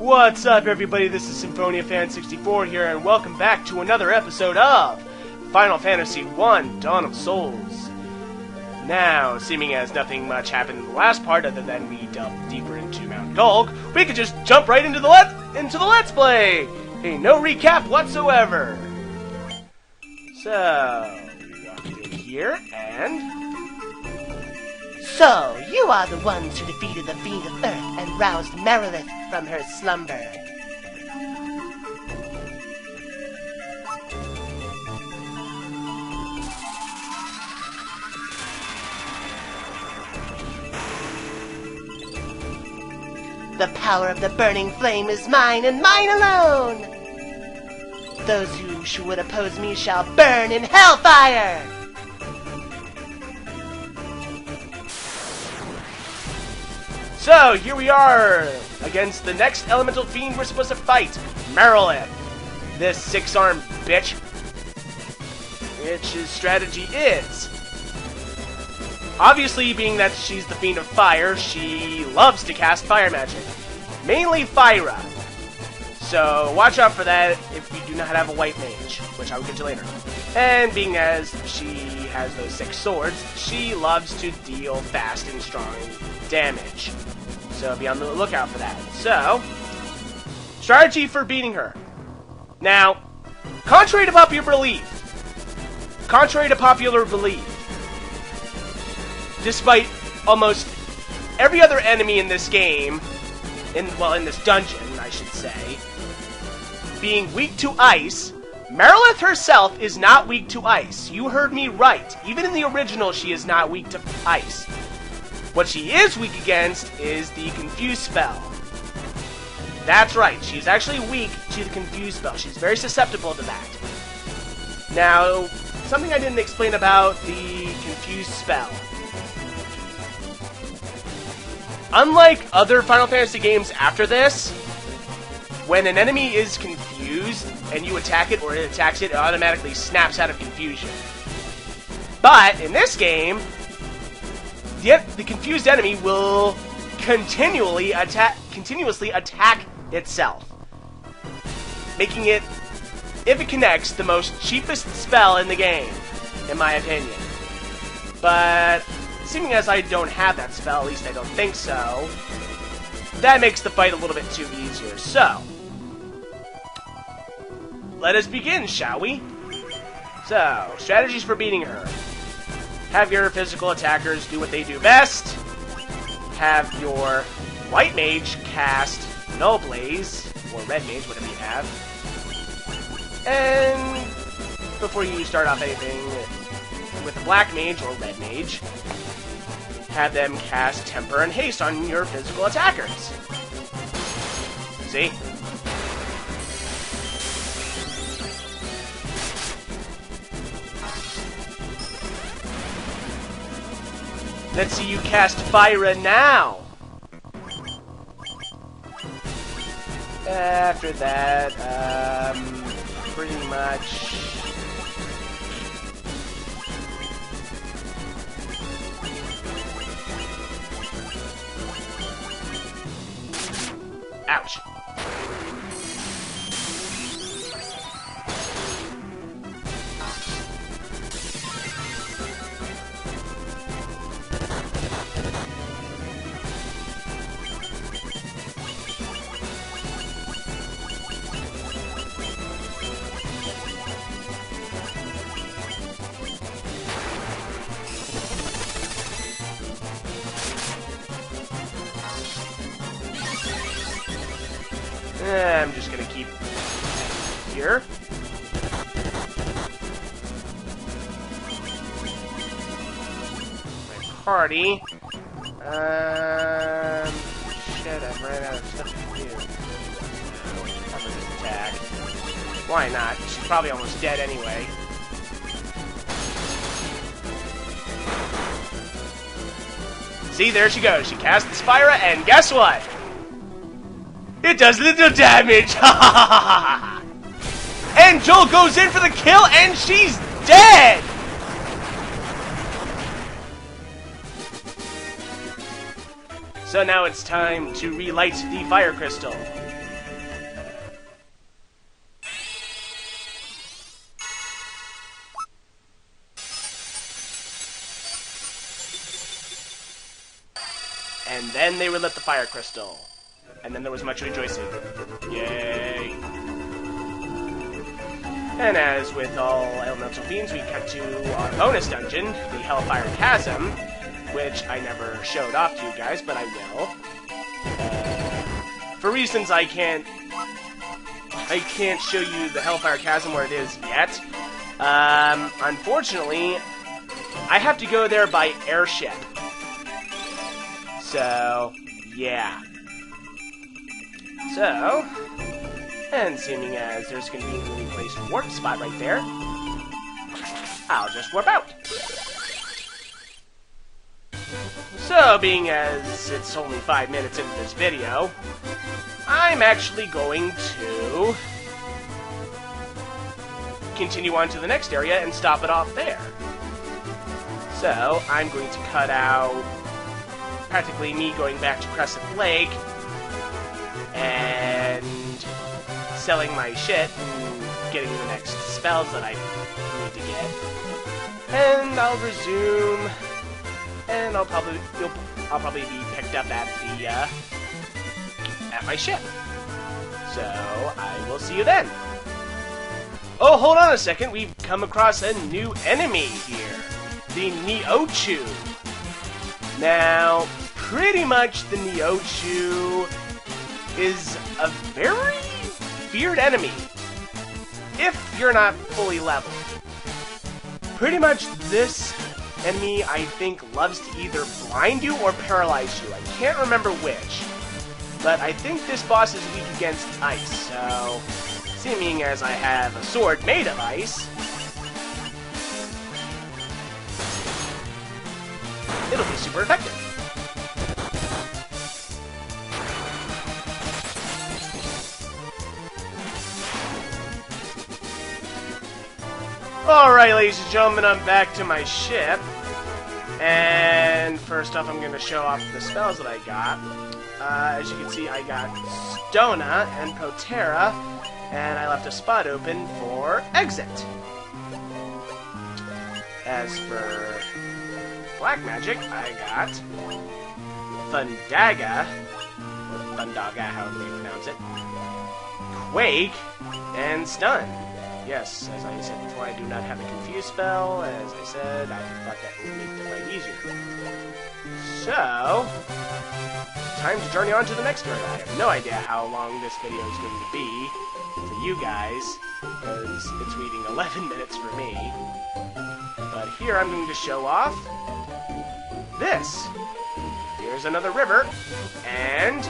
What's up, everybody? This is SymphoniaFan64 here, and welcome back to another episode of Final Fantasy I: Dawn of Souls. Now, seeming as nothing much happened in the last part other than we delved deeper into Mount Gulg, we could just jump right into the Let's Play! Hey, no recap whatsoever! So, we walk in here, and... So, you are the ones who defeated the Fiend of Earth and roused Marilith from her slumber. The power of the burning flame is mine and mine alone! Those who would oppose me shall burn in hellfire! So, here we are, against the next elemental fiend we're supposed to fight, Marilith. This six-armed bitch, which his strategy is, obviously, being that she's the fiend of fire, she loves to cast fire magic, mainly Fyra. So, watch out for that if you do not have a white mage, which I will get to later. And being as she has those 6 swords, she loves to deal fast and strong damage. So be on the lookout for that. So, strategy for beating her. Now, contrary to popular belief, despite almost every other enemy in this game, in this dungeon, I should say, being weak to ice, Marilith herself is not weak to ice. You heard me right. Even in the original, she is not weak to ice. What she is weak against is the Confuse spell. That's right, she's actually weak to the Confuse spell. She's very susceptible to that. Now, something I didn't explain about the Confuse spell. Unlike other Final Fantasy games after this, when an enemy is confused and you attack it or it attacks it, it automatically snaps out of confusion. But in this game, the confused enemy will continuously attack itself, making it, if it connects, the most cheapest spell in the game, in my opinion. But seeming as I don't have that spell, at least I don't think so, that makes the fight a little bit too easier. So, let us begin, shall we? So, strategies for beating her. Have your physical attackers do what they do best. Have your white mage cast Null Blaze, or red mage, whatever you have. And before you start off anything with a black mage or red mage, have them cast Temper and Haste on your physical attackers. See? Let's see you cast Fyra now! After that, pretty much... Ouch. I'm just gonna keep here. My party. Shit, I've run out of stuff to do. Cover this attack. Why not? She's probably almost dead anyway. See, there she goes. She casts Fyra, and guess what? It does little damage! And Joel goes in for the kill, and she's dead! So now it's time to relight the fire crystal. then they would lift the fire crystal. And then there was much rejoicing. Yay! And as with all elemental fiends, we cut to our bonus dungeon, the Hellfire Chasm, which I never showed off to you guys, but I will. For reasons I can't show you the Hellfire Chasm where it is yet. Unfortunately, I have to go there by airship. So, yeah. So, and seeming as there's going to be a really place warp spot right there, I'll just warp out. So, being as it's only 5 minutes into this video, I'm actually going to continue on to the next area and stop it off there. So, I'm going to cut out practically me going back to Crescent Lake and selling my shit and getting the next spells that I need to get. And I'll resume, and I'll probably be picked up at the at my ship. So I will see you then. Oh, hold on a second. We've come across a new enemy here, the Neochu. Now, pretty much the Neochu is a very feared enemy if you're not fully leveled. Pretty much this enemy, I think, loves to either blind you or paralyze you. I can't remember which, but I think this boss is weak against ice, so seeming as I have a sword made of ice, it'll be super effective. Alright, ladies and gentlemen, I'm back to my ship. And first off, I'm going to show off the spells that I got. As you can see, I got Stona and Protera, and I left a spot open for Exit. As for Black Magic, I got Thundaga, or Thundaga, however you pronounce it, Quake, and Stun. Yes, as I said before, I do not have a Confuse spell. As I said, I thought that would make the fight easier. So, time to journey on to the next area. I have no idea how long this video is going to be for you guys, because it's reading 11 minutes for me. But here I'm going to show off this. Here's another river, and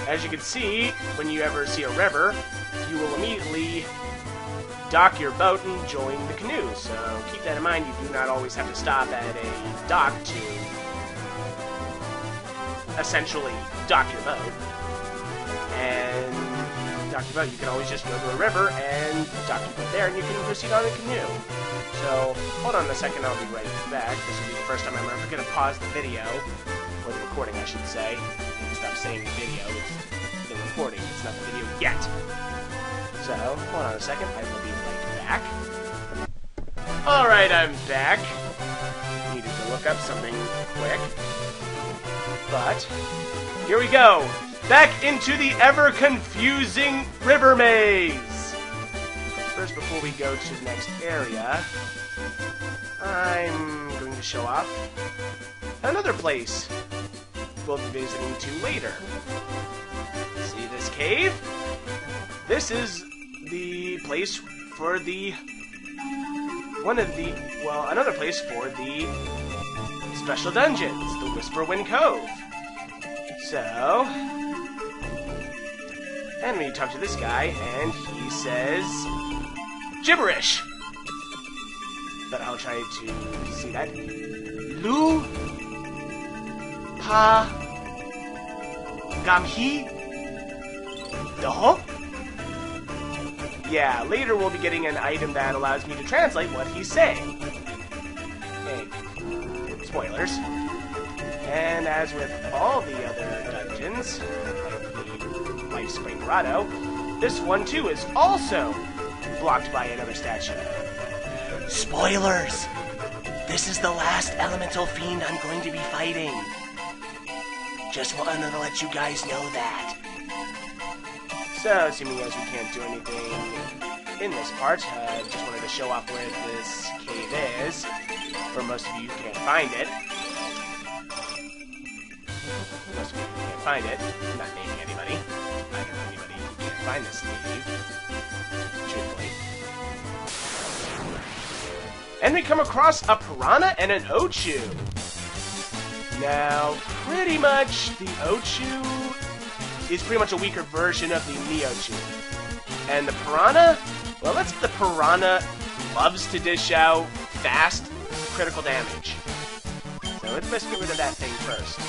as you can see, when you ever see a river, you will immediately dock your boat and join the canoe. So keep that in mind. You do not always have to stop at a dock to essentially dock your boat. And dock your boat, you can always just go to a river and dock your boat there, and you can proceed on a canoe. So hold on a second, I'll be right back. This will be the first time I'm ever going to pause the video, or the recording, I should say. Stop saying the video, it's the recording, it's not the video yet. So, hold on a second, I will be right back. Alright, I'm back. Needed to look up something quick. But, here we go! Back into the ever-confusing river maze! But first, before we go to the next area, I'm going to show off another place we'll be visiting to later. See this cave? This is the place for the another place for the special dungeons, the Whisperwind Cove. So, and we talk to this guy, and he says gibberish. But I'll try to see that. Lu Pa Gamhi Do? Yeah, later we'll be getting an item that allows me to translate what he's saying. Okay. Spoilers. And as with all the other dungeons, like the Life Spring Grotto, this one too is also blocked by another statue. Spoilers! This is the last elemental fiend I'm going to be fighting. Just wanted to let you guys know that. So, assuming as we can't do anything in this part, just wanted to show off where this cave is. For most of you who can't find it. Most of you who can't find it. I'm not naming anybody. I don't know anybody who can't find this cave. Truthfully. And we come across a piranha and an Ochu. Now, pretty much the Ochu is pretty much a weaker version of the Neochu. And the piranha, well, the piranha loves to dish out fast, critical damage. So let's best get rid of that thing first.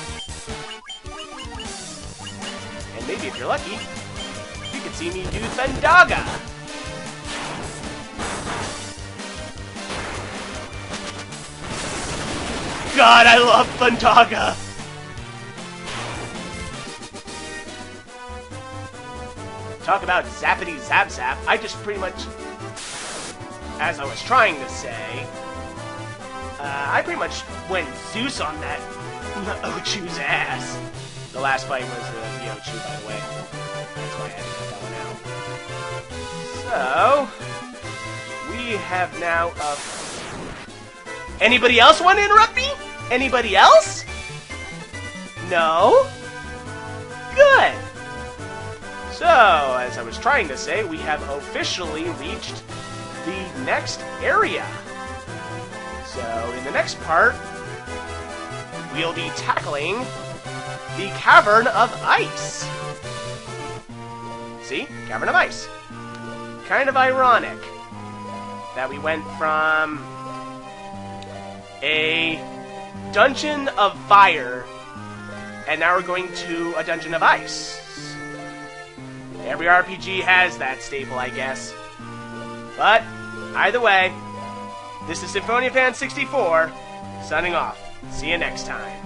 And maybe if you're lucky, you can see me do Thundaga. God, I love Thundaga! Talk about zappity zap zap. I just pretty much, as I was trying to say, I pretty much went Zeus on that Ochu's ass. The last fight was the Ochu, by the way. That's why I had to cut that one out. So, we have now Anybody else want to interrupt me? Anybody else? No? Good. So, as I was trying to say, we have officially reached the next area. So, in the next part, we'll be tackling the Cavern of Ice. See? Cavern of Ice. Kind of ironic that we went from a dungeon of fire, and now we're going to a dungeon of ice. Every RPG has that staple, I guess. But, either way, this is Symphonia Fan 64, signing off. See you next time.